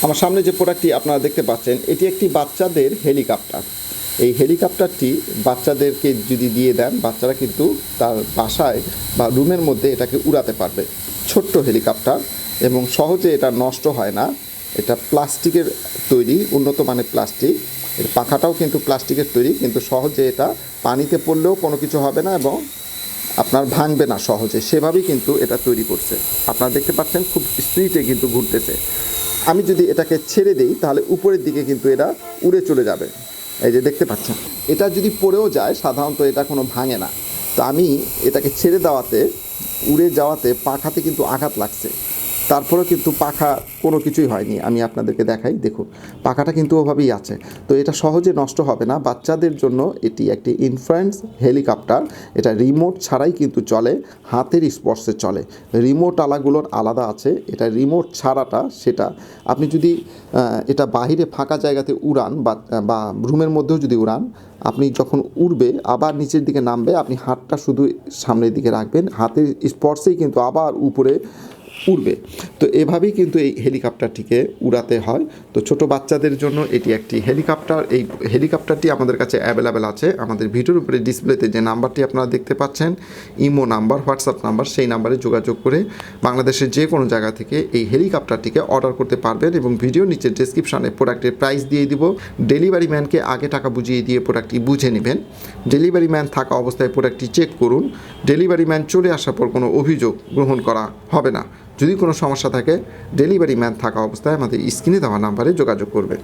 আমার সামনে যে প্রোডাক্টটি আপনারা দেখতে পাচ্ছেন, এটি একটি বাচ্চাদের হেলিকপ্টার। এই হেলিকপ্টারটি বাচ্চাদেরকে যদি দিয়ে দেন, বাচ্চারা কিন্তু তার বাসায় বা রুমের মধ্যে এটাকে উড়াতে পারবে। ছোট্ট হেলিকপ্টার এবং সহজে এটা নষ্ট হয় না। এটা প্লাস্টিকের তৈরি, উন্নত মানের প্লাস্টিক। এর পাখাটাও কিন্তু প্লাস্টিকের তৈরি, কিন্তু সহজে এটা পানিতে পড়লেও কোনো কিছু হবে না এবং আপনার ভাঙবে না সহজে, সেভাবেই কিন্তু এটা তৈরি করছে। আপনারা দেখতে পাচ্ছেন খুব স্পিডে কিন্তু ঘুরতেছে। আমি যদি এটাকে ছেড়ে দিই তাহলে উপরের দিকে কিন্তু এটা উড়ে চলে যাবে। এই যে দেখতে পাচ্ছেন, এটা যদি পড়েও যায় সাধারণত এটা কোনো ভাঙে না। তো আমি এটাকে ছেড়ে দেওয়াতে, উড়ে যাওয়াতে পাখাতে কিন্তু আঘাত লাগছে, তারপরেও কিন্তু পাখা কোনো কিছুই হয়নি। আমি আপনাদেরকে দেখাই, দেখুন পাখাটা কিন্তু ওভাবেই আছে। তো এটা সহজে নষ্ট হবে না। বাচ্চাদের জন্য এটি একটি ইনফ্যান্টস হেলিকপ্টার। এটা রিমোট ছাড়াই কিন্তু চলে, হাতের স্পর্শে চলে। রিমোট আলাগুলোর আলাদা আছে, এটা রিমোট ছাড়াটা সেটা আপনি যদি এটা বাহিরে ফাঁকা জায়গাতে উড়ান বা রুমের মধ্যেও যদি উড়ান, আপনি যখন উড়বে আবার নিচের দিকে নামবে, আপনি হাতটা শুধু সামনের দিকে রাখবেন, হাতের স্পর্শেই কিন্তু আবার উপরে উড়বে। তো এভাবেই কিন্তু এই হেলিকপ্টারটিকে উড়াতে হয়। তো ছোট বাচ্চাদের জন্য এটি একটি হেলিকপ্টার। এই হেলিকপ্টারটি আমাদের কাছে অ্যাভেলেবেল আছে। আমাদের ভিডিওর উপরে ডিসপ্লেতে যে নাম্বারটি আপনারা দেখতে পাচ্ছেন, ইমো নাম্বার, হোয়াটসঅ্যাপ নাম্বার, সেই নাম্বারে যোগাযোগ করে বাংলাদেশের যে কোনো জায়গা থেকে এই হেলিকপ্টারটিকে অর্ডার করতে পারবেন। এবং ভিডিও নিচে ডেসক্রিপশানে প্রোডাক্টের প্রাইস দিয়ে দিব। ডেলিভারি ম্যানকে আগে টাকা বুঝিয়ে দিয়ে প্রোডাক্টটি বুঝে নেবেন। ডেলিভারি ম্যান থাকা অবস্থায় প্রোডাক্টটি চেক করুন। ডেলিভারি ম্যান চলে আসার পর কোনো অভিযোগ গ্রহণ করা হবে না। যদি কোনো সমস্যা থাকে, ডেলিভারি ম্যান থাকা অবস্থায় আমাদের স্ক্রিনে দেওয়া নাম্বারে যোগাযোগ করবেন।